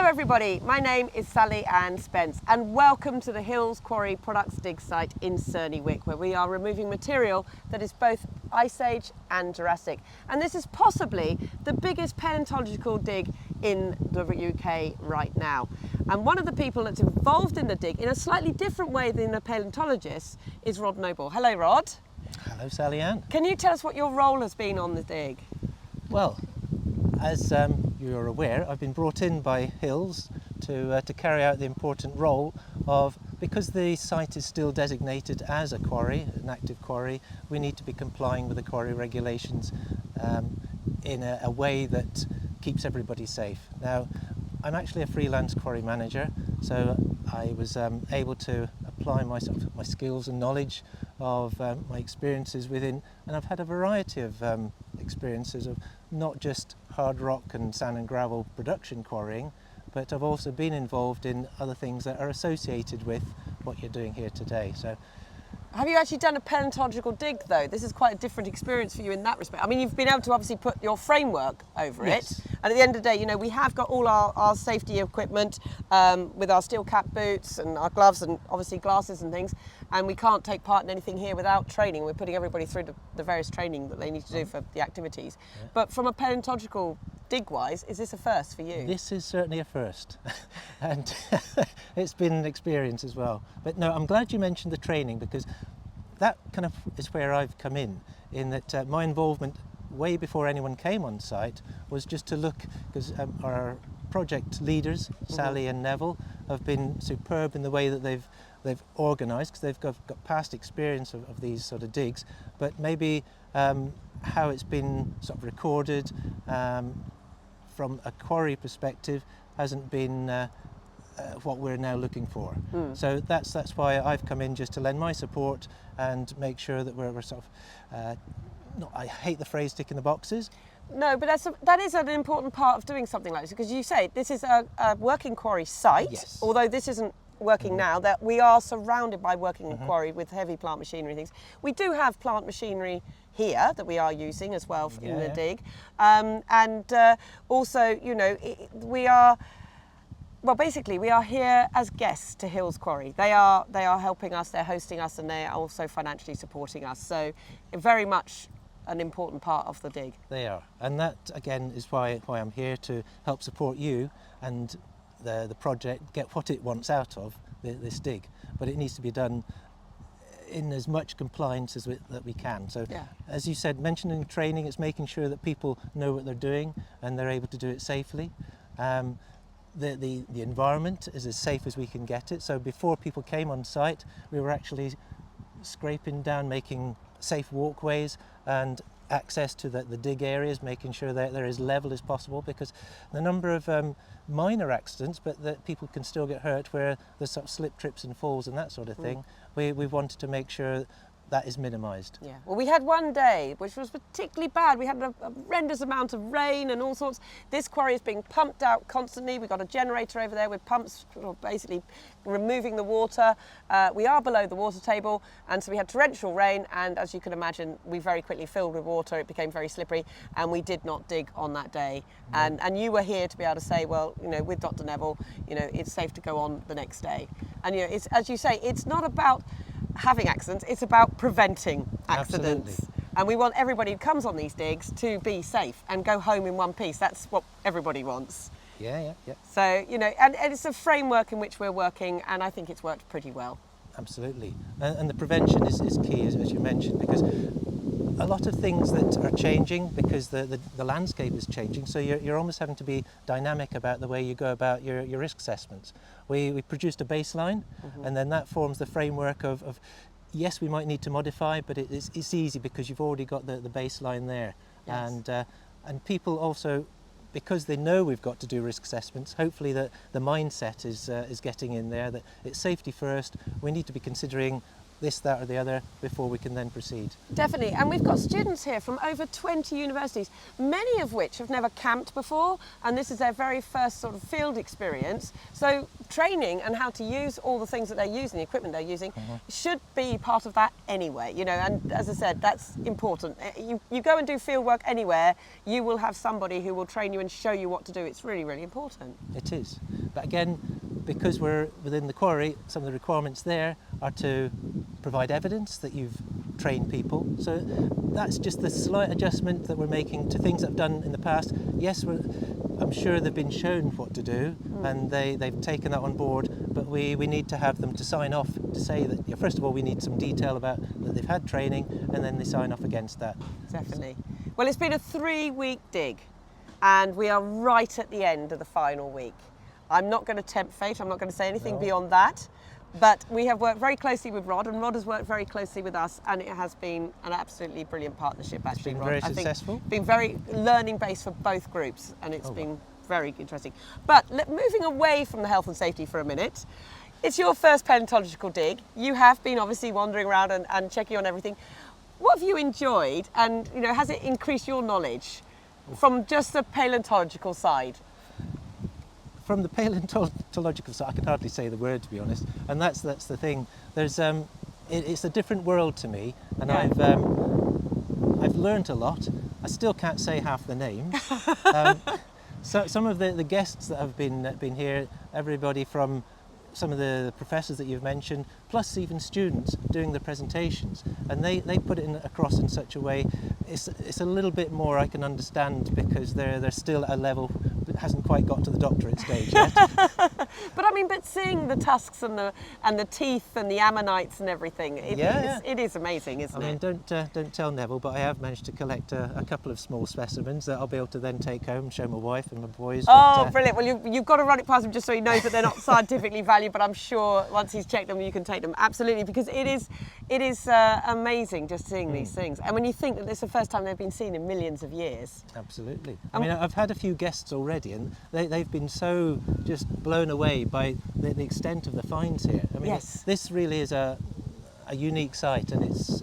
everybody, my name is Sally-Ann Spence and welcome to the Hills Quarry Products dig site in Surney-Wick, where we are removing material that is both Ice Age and Jurassic. And this is possibly the biggest paleontological dig in the UK right now. And one of the people that's involved in the dig in a slightly different way than a paleontologist is Rod Noble. Hello Rod. Hello Sally-Ann. Can you tell us what your role has been on the dig? Well, as you're aware, I've been brought in by Hills to carry out the important role of, because the site is still designated as a quarry, an active quarry, we need to be complying with the quarry regulations in a way that keeps everybody safe. Now, I'm actually a freelance quarry manager, so I was able to apply my skills and knowledge of my experiences within, and I've had a variety of experiences of not just hard rock and sand and gravel production quarrying, but I've also been involved in other things that are associated with what you're doing here today. So, have you actually done a paleontological dig though? This is quite a different experience for you in that respect. I mean, you've been able to obviously put your framework over yes. it, and at the end of the day, you know, we have got all our safety equipment with our steel cap boots and our gloves and obviously glasses and things, and we can't take part in anything here without training. We're putting everybody through the various training that they need to do for the activities. Yeah. But from a paleontological dig-wise, is this a first for you? This is certainly a first, and it's been an experience as well. But no, I'm glad you mentioned the training, because that kind of is where I've come in that my involvement way before anyone came on site was just to look, because our project leaders, Sally and Neville, have been superb in the way that they've organised, because they've got past experience of these sort of digs, but maybe how it's been sort of recorded from a quarry perspective hasn't been what we're now looking for. So that's why I've come in, just to lend my support and make sure that we're sort of, I hate the phrase ticking the boxes. No, but that is an important part of doing something like this, because you say this is a working quarry site, yes. Although this isn't working now, that we are surrounded by working quarry with heavy plant machinery and things. We do have plant machinery here that we are using as well in the dig, and also, you know, we are here as guests to Hills Quarry. They are helping us, they're hosting us, and they are also financially supporting us. So very much an important part of the dig. They are, and that again is why I'm here, to help support you and the project get what it wants out of this dig. But it needs to be done in as much compliance that we can. So yeah. As you said, mentioning training, it's making sure that people know what they're doing and they're able to do it safely. The environment is as safe as we can get it. So before people came on site, we were actually scraping down, making safe walkways and access to the dig areas, making sure that they're as level as possible, because the number of minor accidents, but that people can still get hurt, where there's sort of slip, trips and falls and that sort of thing, we wanted to make sure that is minimised. Yeah. Well, we had one day which was particularly bad. We had a horrendous amount of rain and all sorts. This quarry is being pumped out constantly. We've got a generator over there with pumps basically removing the water. We are below the water table, and so we had torrential rain, and as you can imagine, we very quickly filled with water. It became very slippery, and we did not dig on that day. And you were here to be able to say, well, you know, with Dr. Neville, you know, it's safe to go on the next day. And you know, it's, as you say, it's not about having accidents, it's about preventing accidents. Absolutely. And we want everybody who comes on these digs to be safe and go home in one piece. That's what everybody wants. Yeah. So, you know, and it's a framework in which we're working, and I think it's worked pretty well. Absolutely. And the prevention is key, as you mentioned, because a lot of things that are changing, because the landscape is changing, so you're almost having to be dynamic about the way you go about your risk assessments. We produced a baseline, and then that forms the framework of yes, we might need to modify, but it's easy because you've already got the baseline there. Yes. And people also, because they know we've got to do risk assessments, hopefully the mindset is getting in there, that it's safety first. We need to be considering this, that or the other before we can then proceed. Definitely, and we've got students here from over 20 universities, many of which have never camped before, and this is their very first sort of field experience. So training and how to use all the things that they're using, the equipment they're using, should be part of that anyway, you know, and as I said, that's important. You go and do field work anywhere, you will have somebody who will train you and show you what to do. It's really, really important. It is. But again, because we're within the quarry, some of the requirements there are to provide evidence that you've trained people. So that's just the slight adjustment that we're making to things that I've done in the past. Yes, I'm sure they've been shown what to do and they've taken that on board, but we need to have them to sign off to say that, yeah, first of all, we need some detail about that they've had training, and then they sign off against that. Definitely. Well, it's been a 3-week dig, and we are right at the end of the final week. I'm not going to tempt fate, I'm not going to say anything beyond that, but we have worked very closely with Rod, and Rod has worked very closely with us, and it has been an absolutely brilliant partnership, actually. It's been Rod. very I think successful. it's been very learning based for both groups, and it's been very interesting. But moving away from the health and safety for a minute, it's your first paleontological dig. You have been obviously wandering around and checking on everything. What have you enjoyed, and you know, has it increased your knowledge from just the paleontological side? From the paleontological side, I can hardly say the word, to be honest, and that's the thing. There's it's a different world to me, and I've learned a lot. I still can't say half the names. So some of the guests that have been here, everybody from some of the professors that you've mentioned, plus even students doing the presentations, and they put it across in such a way, it's a little bit more I can understand, because they're still at a level that hasn't quite got to the doctorate stage yet. But I mean, seeing the tusks and the teeth and the ammonites and everything, it is amazing, isn't it? I mean, don't tell Neville, but I have managed to collect a couple of small specimens that I'll be able to then take home and show my wife and my boys. Oh, brilliant. Well, you've got to run it past him just so he knows that they're not scientifically valued, but I'm sure once he's checked them, you can take them. Absolutely, because it is amazing just seeing these things. And when you think that this is the first time they've been seen in millions of years. Absolutely. I mean, I've had a few guests already, and they've been so just blown away by the extent of the finds here. I mean, this really is a unique site, and it's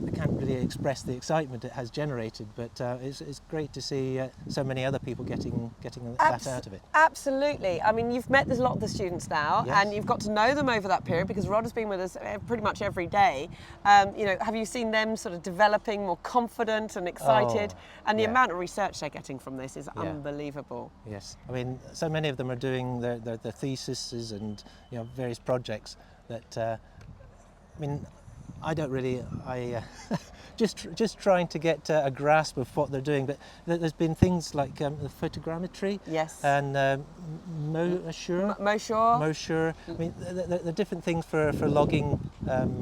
I can't really express the excitement it has generated, but it's great to see so many other people getting that out of it. Absolutely. I mean, you've met a lot of the students now, and you've got to know them over that period, because Rod has been with us pretty much every day. You know, have you seen them sort of developing more confident and excited? And the amount of research they're getting from this is unbelievable. Yes. I mean, so many of them are doing their theses and, you know, various projects that, I mean, I don't really, just trying to get a grasp of what they're doing, but there's been things like the photogrammetry, and Mosure. I mean, the different things for logging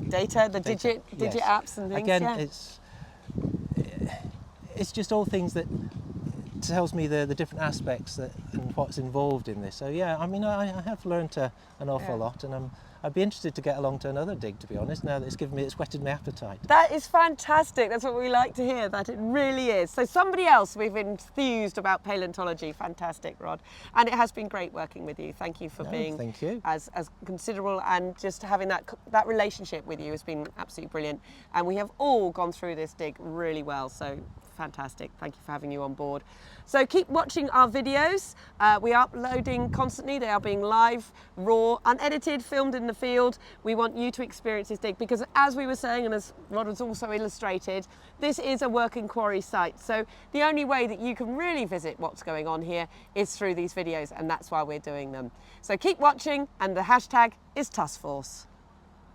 data, the digit apps and things. Again, it's just all things that tells me the different aspects and what's involved in this. So yeah, I mean, I have learned an awful lot, and I'd be interested to get along to another dig, to be honest, now that it's whetted my appetite. That is fantastic. That's what we like to hear, that it really is. So somebody else we've enthused about paleontology. Fantastic, Rod. And it has been great working with you. Thank you for being as considerable, and just having that relationship with you has been absolutely brilliant. And we have all gone through this dig really well, so fantastic. Thank you for having you on board. So keep watching our videos. We are uploading constantly. They are being live, raw, unedited, filmed in the field. We want you to experience this dig, because as we were saying, and as Rod has also illustrated, this is a working quarry site. So the only way that you can really visit what's going on here is through these videos, and that's why we're doing them. So keep watching, and the hashtag is TuskForce.